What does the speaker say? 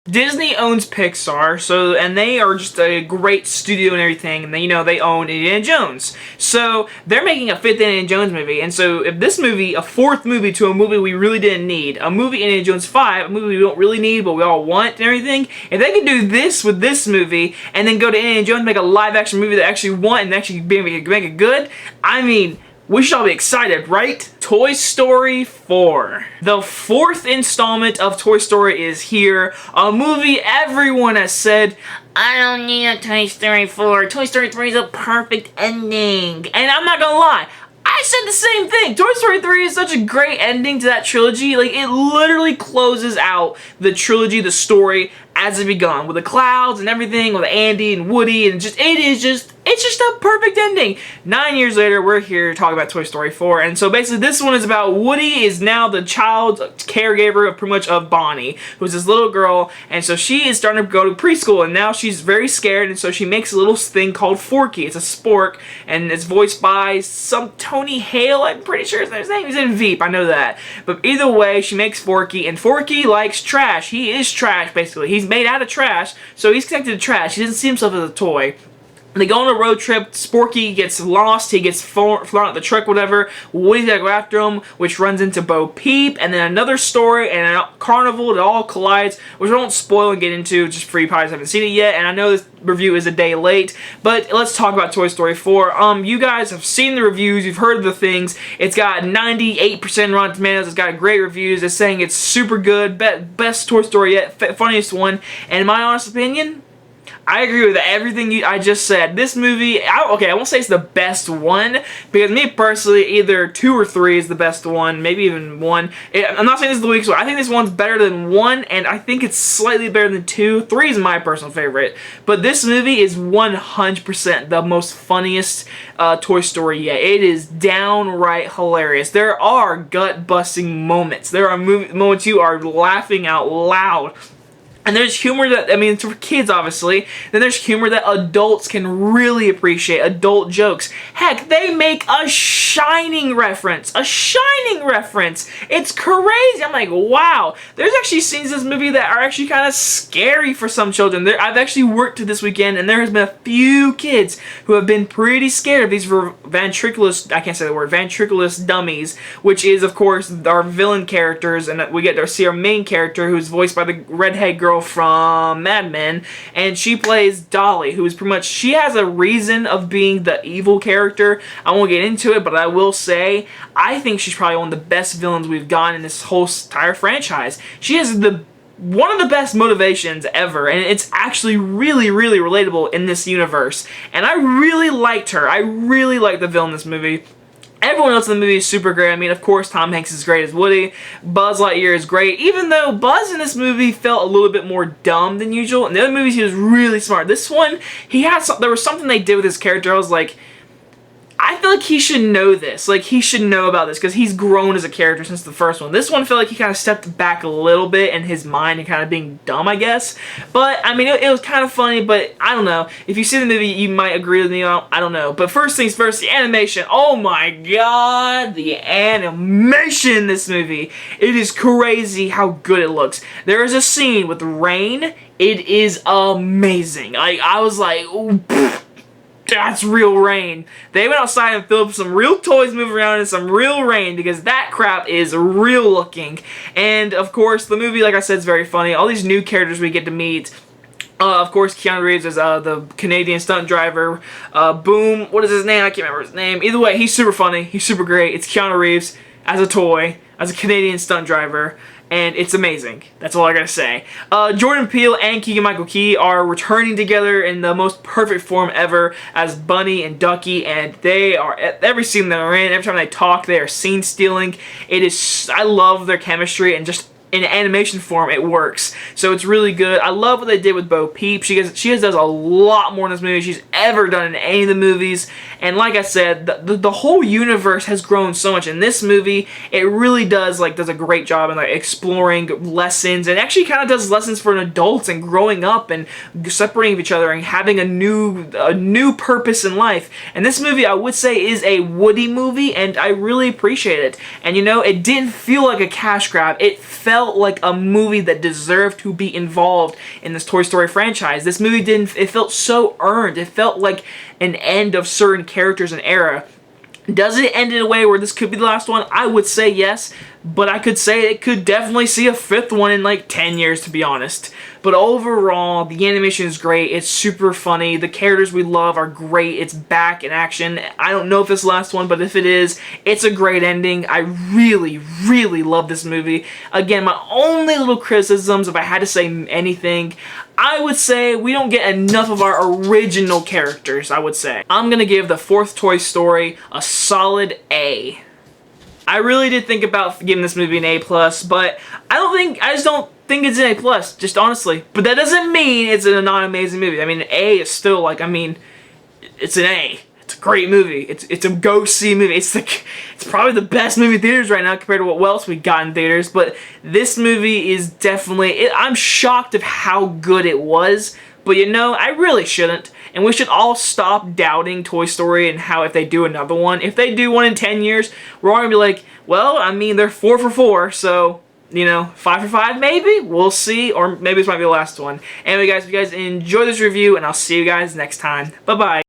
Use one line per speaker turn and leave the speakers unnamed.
Disney owns Pixar, so and they are just a great studio and everything, and they, they own Indiana Jones. So they're making a fifth Indiana Jones movie, and so if this movie, a fourth movie to a movie we really didn't need, a movie Indiana Jones 5, a movie we don't really need but we all want and everything, if they can do this with this movie and then go to Indiana Jones and make a live action movie that actually want and actually make it good, I mean, we should all be excited, right? Toy Story 4. The fourth installment of Toy Story is here. A movie everyone has said, I don't need a Toy Story 4. Toy Story 3 is a perfect ending. And I'm not gonna lie, I said the same thing. Toy Story 3 is such a great ending to that trilogy. Like, it literally closes out the trilogy, the story, as it begun. With the clouds and everything, with Andy and Woody, and it's just a perfect ending. 9 years later, we're here talking about Toy Story 4, and so basically this one is about Woody is now the child caregiver of pretty much of Bonnie, who's this little girl, and so she is starting to go to preschool, and now she's very scared, and so she makes a little thing called Forky. It's a spork, and it's voiced by some Tony Hale, I'm pretty sure his name is in Veep, I know that. But either way, she makes Forky, and Forky likes trash. He is trash, basically. He's made out of trash, so he's connected to trash. He doesn't see himself as a toy. They go on a road trip, Sporky gets lost, he gets thrown out the truck, whatever. Woody's gotta go after him, which runs into Bo Peep, and then another story, and a carnival, it all collides, which I won't spoil and get into, just for you probably haven't seen it yet, and I know this review is a day late, but let's talk about Toy Story 4. You guys have seen the reviews, you've heard the things. It's got 98% Rotten Tomatoes, it's got great reviews, it's saying it's super good, best Toy Story yet, funniest one, and in my honest opinion, I agree with everything I just said. This movie, okay, I won't say it's the best one, because me personally, either 2 or 3 is the best one, maybe even 1. I'm not saying this is the weakest one. I think this one's better than 1, and I think it's slightly better than 2. 3 is my personal favorite. But this movie is 100% the most funniest Toy Story yet. It is downright hilarious. There are gut-busting moments. There are moments you are laughing out loud. And there's humor that, I mean, it's for kids, obviously. Then there's humor that adults can really appreciate. Adult jokes. Heck, they make a Shining reference. A Shining reference. It's crazy. I'm like, wow. There's actually scenes in this movie that are actually kind of scary for some children. I've actually worked this weekend, and there has been a few kids who have been pretty scared of these ventriculous, I can't say the word, ventriculous dummies, which is, of course, our villain characters, and we get to see our main character, who's voiced by the redhead girl from Mad Men, and she plays Dolly, who is pretty much, she has a reason of being the evil character. I won't get into it, but I will say, I think she's probably one of the best villains we've gotten in this whole entire franchise. She has one of the best motivations ever, and it's actually really, really relatable in this universe, and I really liked her. I really liked the villain in this movie. Everyone else in the movie is super great. I mean, of course, Tom Hanks is great as Woody. Buzz Lightyear is great, even though Buzz in this movie felt a little bit more dumb than usual. In the other movies, he was really smart. This one, there was something they did with his character. I was like, I feel like he should know this. Like, he should know about this, because he's grown as a character since the first one. This one felt like he kind of stepped back a little bit in his mind and kind of being dumb, I guess. But, I mean, it was kind of funny, but I don't know. If you see the movie, you might agree with me. I don't know. But first things first, the animation. Oh my god, the animation in this movie. It is crazy how good it looks. There is a scene with rain. It is amazing. I was like, ooh, pfft. That's real rain. They went outside and filmed some real toys moving around in some real rain, because that crap is real looking. And of course, the movie, like I said, is very funny. All these new characters we get to meet. Of course, Keanu Reeves is the Canadian stunt driver. Boom, what is his name? I can't remember his name. Either way, he's super funny. He's super great. It's Keanu Reeves as a toy, as a Canadian stunt driver. And it's amazing. That's all I gotta say. Jordan Peele and Keegan-Michael Key are returning together in the most perfect form ever as Bunny and Ducky, and they are, every scene they're in, every time they talk, they are scene stealing. I love their chemistry, and just in animation form, it works. So it's really good. I love what they did with Bo Peep. She does a lot more in this movie than she's ever done in any of the movies. And like I said, the whole universe has grown so much. In this movie, it really does a great job in exploring lessons, and actually kind of does lessons for adults and growing up and separating each other and having a new purpose in life. And this movie, I would say, is a Woody movie, and I really appreciate it. And you know, it didn't feel like a cash grab. It felt felt like a movie that deserved to be involved in this Toy Story franchise. This movie it felt so earned. It felt like an end of certain characters and era. Does it end in a way where this could be the last one? I would say yes, but I could say it could definitely see a 5th one in like 10 years, to be honest. But overall, the animation is great. It's super funny. The characters we love are great. It's back in action. I don't know if it's the last one, but if it is, it's a great ending. I really, really love this movie. Again, my only little criticisms, if I had to say anything, I would say we don't get enough of our original characters, I would say. I'm gonna give the 4th Toy Story a solid A. I really did think about giving this movie an A+, but I just don't think it's an A+, just honestly. But that doesn't mean it's a non-amazing movie. I mean, an A is still like, it's an A. It's a great movie. It's a go-see movie. It's probably the best movie in theaters right now compared to what else we got in theaters. But this movie is definitely, I'm shocked of how good it was. But you know, I really shouldn't. And we should all stop doubting Toy Story and how if they do another one, if they do one in 10 years, we're all going to be like, well, I mean, they're 4 for 4, so, you know, 5 for 5 maybe? We'll see, or maybe this might be the last one. Anyway, guys, if you guys enjoyed this review, and I'll see you guys next time. Bye-bye.